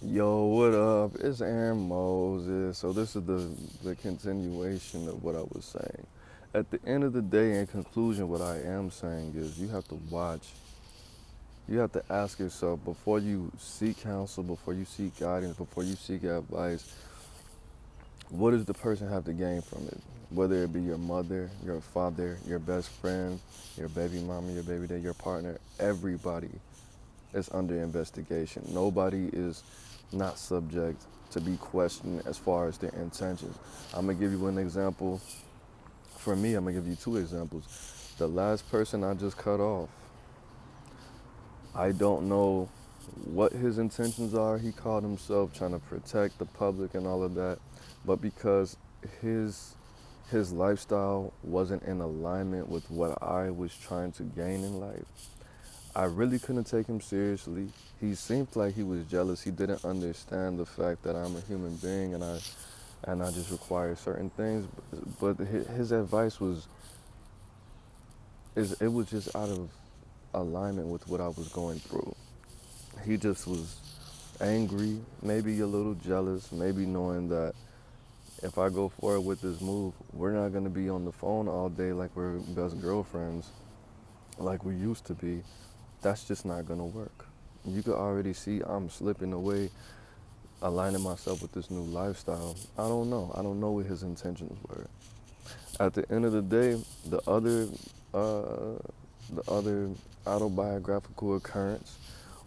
Yo, what up? It's Aaron Moses. So this is the continuation of what I was saying. At the end of the day, in conclusion, what I am saying is you have to watch. You have to ask yourself before you seek counsel, before you seek guidance, before you seek advice, what does the person have to gain from it? Whether it be your mother, your father, your best friend, your baby mama, your baby dad, your partner, everybody is under investigation. Nobody is not subject to be questioned as far as their intentions. I'm gonna give you an example. For me, I'm gonna give you two examples. The last person I just cut off, I don't know what his intentions are. He called himself trying to protect the public and all of that, but because his his lifestyle wasn't in alignment with what I was trying to gain in life, I really couldn't take him seriously. He seemed like he was jealous. He didn't understand the fact that I'm a human being and I just require certain things. But his advice it was just out of alignment with what I was going through. He just was angry, maybe a little jealous, maybe knowing that if I go forward with this move, we're not gonna be on the phone all day like we're best girlfriends, like we used to be. That's just not gonna work. You could already see I'm slipping away, aligning myself with this new lifestyle. I don't know. I don't know what his intentions were. At the end of the day, uh, the other autobiographical occurrence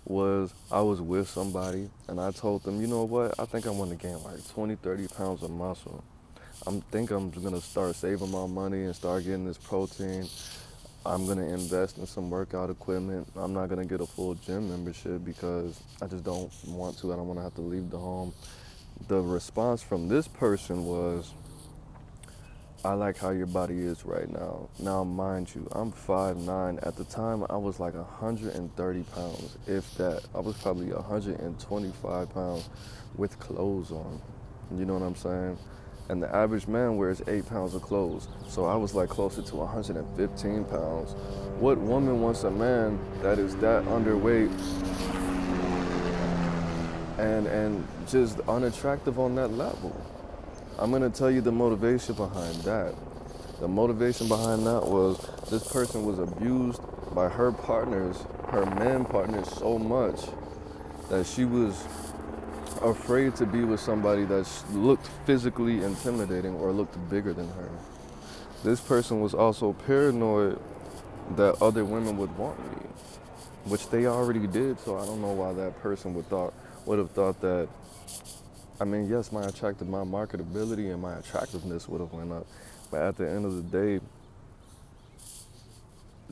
was I was with somebody and I told them, you know what, I think I want to gain like 20, 30 pounds of muscle. I'm gonna start saving my money and start getting this protein. I'm gonna invest in some workout equipment. I'm not gonna get a full gym membership because I just don't want to. I don't want to have to leave the home. The response from this person was, I like how your body is right now. Now, mind you, I'm 5'9". At the time, I was like 130 pounds, if that. I was probably 125 pounds with clothes on. You know what I'm saying? And the average man wears 8 pounds of clothes. So I was like closer to 115 pounds. What woman wants a man that is that underweight and just unattractive on that level? I'm gonna tell you the motivation behind that. The motivation behind that was this person was abused by her partners, her man partners so much that she was afraid to be with somebody that looked physically intimidating or looked bigger than her. This person was also paranoid that other women would want me, which they already did, so I don't know why that person would have thought that. I mean, yes, my marketability and my attractiveness would have went up, but at the end of the day,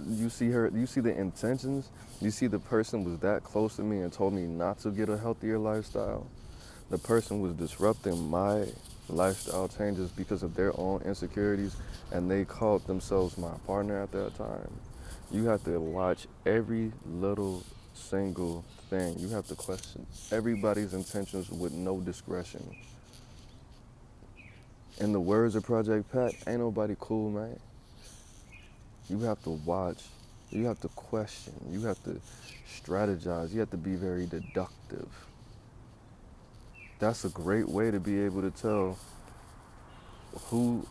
you see the intentions, you see the person was that close to me and told me not to get a healthier lifestyle. The person was disrupting my lifestyle changes because of their own insecurities, and they called themselves my partner at that time. You have to watch every little single thing. You have to question everybody's intentions with no discretion. In the words of Project Pat, ain't nobody cool, man. You have to watch. You have to question. You have to strategize. You have to be very deductive. That's a great way to be able to tell who.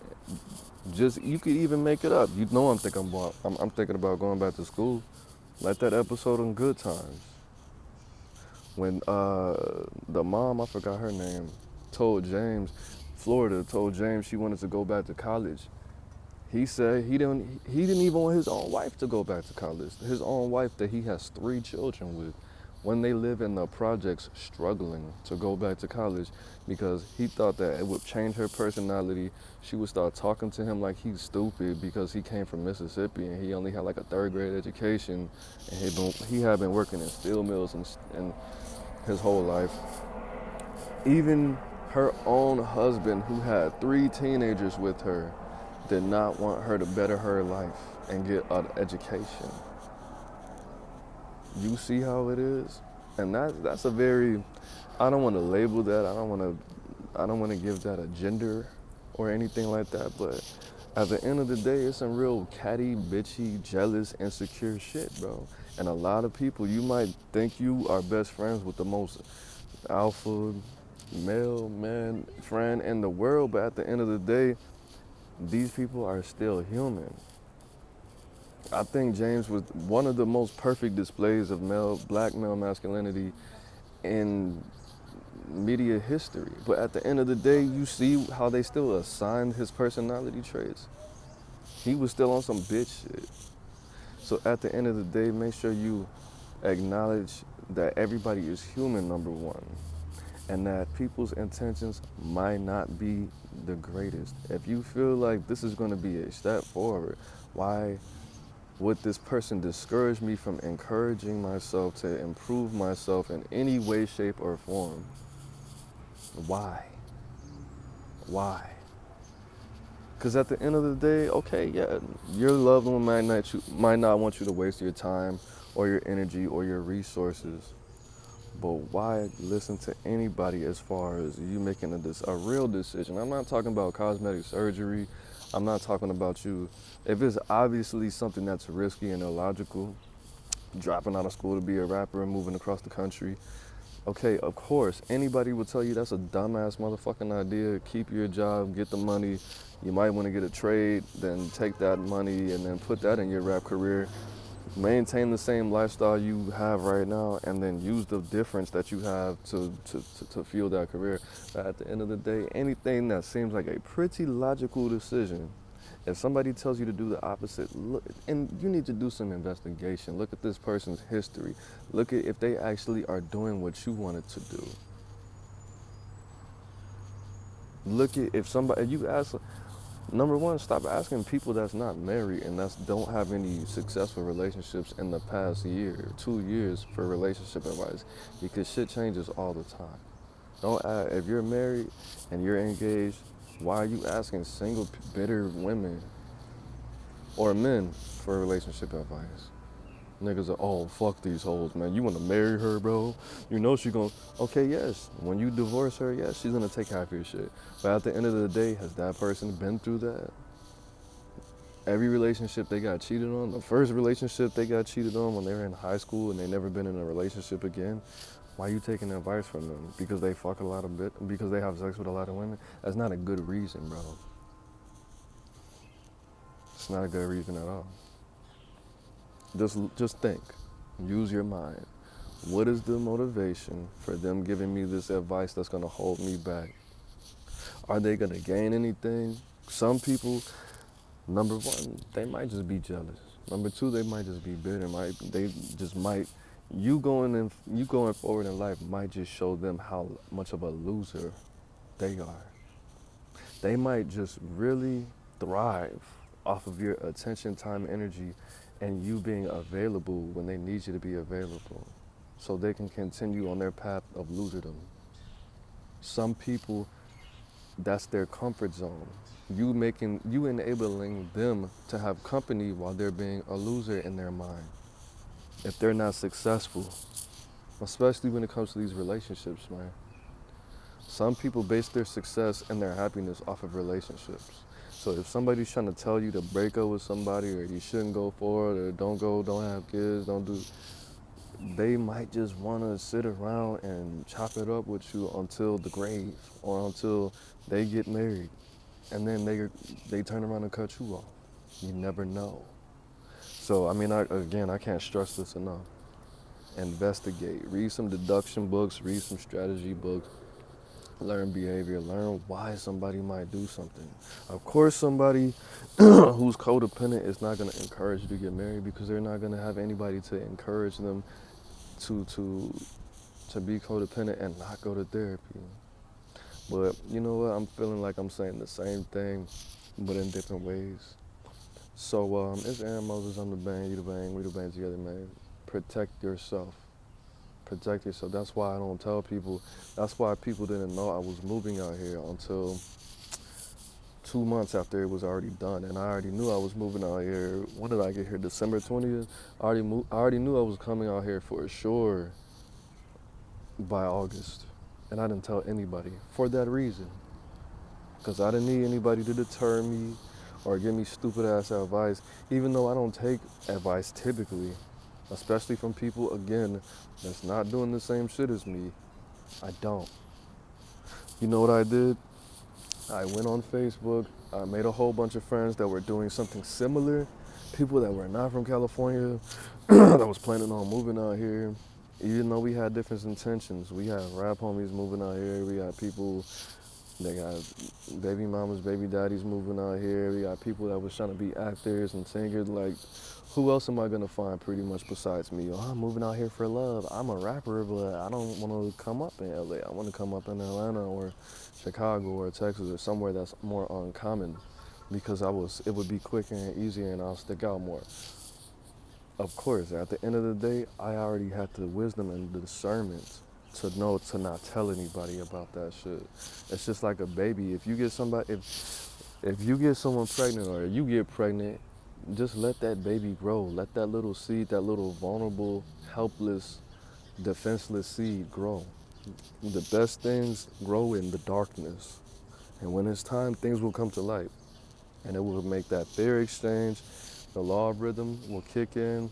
Just you could even make it up. You know, I'm thinking about going back to school. Like that episode on Good Times when the mom, I forgot her name, told James, Florida told James she wanted to go back to college. He said he didn't even want his own wife to go back to college. His own wife that he has 3 children with, when they live in the projects struggling to go back to college because he thought that it would change her personality. She would start talking to him like he's stupid because he came from Mississippi and he only had like a 3rd grade education and he had been working in steel mills and his whole life. Even her own husband, who had 3 teenagers with her, did not want her to better her life and get an education. You see how it is? And that's a very, I don't want to label that. I don't want to give that a gender or anything like that, but at the end of the day, it's some real catty, bitchy, jealous, insecure shit, bro. And a lot of people, you might think you are best friends with the most alpha male, man, friend in the world, but at the end of the day, these people are still human. I think James was one of the most perfect displays of black male masculinity in media history. But at the end of the day, you see how they still assigned his personality traits. He was still on some bitch shit. So at the end of the day, make sure you acknowledge that everybody is human, number one, and that people's intentions might not be the greatest. If you feel like this is going to be a step forward, why would this person discourage me from encouraging myself to improve myself in any way, shape, or form? Why? Why? Because at the end of the day, okay, yeah, your loved one might not want you to waste your time or your energy or your resources. But why listen to anybody as far as you making a real decision? I'm not talking about cosmetic surgery. I'm not talking about you. If it's obviously something that's risky and illogical, dropping out of school to be a rapper and moving across the country, okay, of course, anybody would tell you that's a dumbass motherfucking idea. Keep your job, get the money. You might want to get a trade, then take that money and then put that in your rap career. Maintain the same lifestyle you have right now and then use the difference that you have to fuel that career. But at the end of the day, anything that seems like a pretty logical decision, if somebody tells you to do the opposite, look, and you need to do some investigation. Look at this person's history. Look at if they actually are doing what you wanted to do. Look at if somebody, you ask, number one, stop asking people that's not married and that don't have any successful relationships in the past year, 2 years for relationship advice, because shit changes all the time. Don't ask, if you're married and you're engaged, why are you asking single, bitter women or men for relationship advice? Niggas are, oh, fuck these hoes, man. You want to marry her, bro? You know she gonna, okay, yes. When you divorce her, yes, she's gonna take half your shit. But at the end of the day, has that person been through that? Every relationship they got cheated on, the first relationship they got cheated on when they were in high school and they never been in a relationship again, why are you taking advice from them? Because they fuck a lot of because they have sex with a lot of women? That's not a good reason, bro. It's not a good reason at all. Just think. Use your mind. What is the motivation for them giving me this advice that's gonna hold me back? Are they gonna gain anything? Some people, number one, they might just be jealous. Number two, they might just be bitter. They just might. You going forward in life might just show them how much of a loser they are. They might just really thrive off of your attention, time, energy, and you being available when they need you to be available, so they can continue on their path of loserdom. Some people, that's their comfort zone. You enabling them to have company while they're being a loser in their mind. If they're not successful, especially when it comes to these relationships, man. Some people base their success and their happiness off of relationships. So if somebody's trying to tell you to break up with somebody or you shouldn't go for it or don't have kids, don't do, they might just want to sit around and chop it up with you until the grave or until they get married. And then they turn around and cut you off. You never know. So, I mean, I can't stress this enough. Investigate. Read some deduction books, read some strategy books, learn behavior, learn why somebody might do something. Of course, somebody who's codependent is not going to encourage you to get married because they're not going to have anybody to encourage them to be codependent and not go to therapy. But you know what? I'm feeling like I'm saying the same thing, but in different ways. So it's Aaron Moses. I'm the bang. You the bang. We the bang together, man. Protect yourself. Protect yourself. That's why I don't tell people. That's why people didn't know I was moving out here until 2 months after it was already done. And I already knew I was moving out here. When did I get here? December 20th? I already knew I was coming out here for sure by August. And I didn't tell anybody for that reason. Because I didn't need anybody to deter me or give me stupid ass advice, even though I don't take advice typically, especially from people, again, that's not doing the same shit as me. I don't. You know what I did? I went on Facebook. I made a whole bunch of friends that were doing something similar. People that were not from California, that was planning on moving out here. Even though we had different intentions, we had rap homies moving out here. We got people that got baby mamas, baby daddies moving out here. We got people that was trying to be actors and singers. Like, who else am I gonna find pretty much besides me? Oh, I'm moving out here for love. I'm a rapper, but I don't want to come up in LA. I want to come up in Atlanta or Chicago or Texas or somewhere that's more uncommon, because it would be quicker and easier and I'll stick out more. Of course, at the end of the day, I already had the wisdom and the discernment to know to not tell anybody about that shit. It's just like a baby. If you get someone pregnant or you get pregnant, just let that baby grow. Let that little seed, that little vulnerable, helpless, defenseless seed grow. The best things grow in the darkness. And when it's time, things will come to light. And it will make that fair exchange. The law of rhythm will kick in.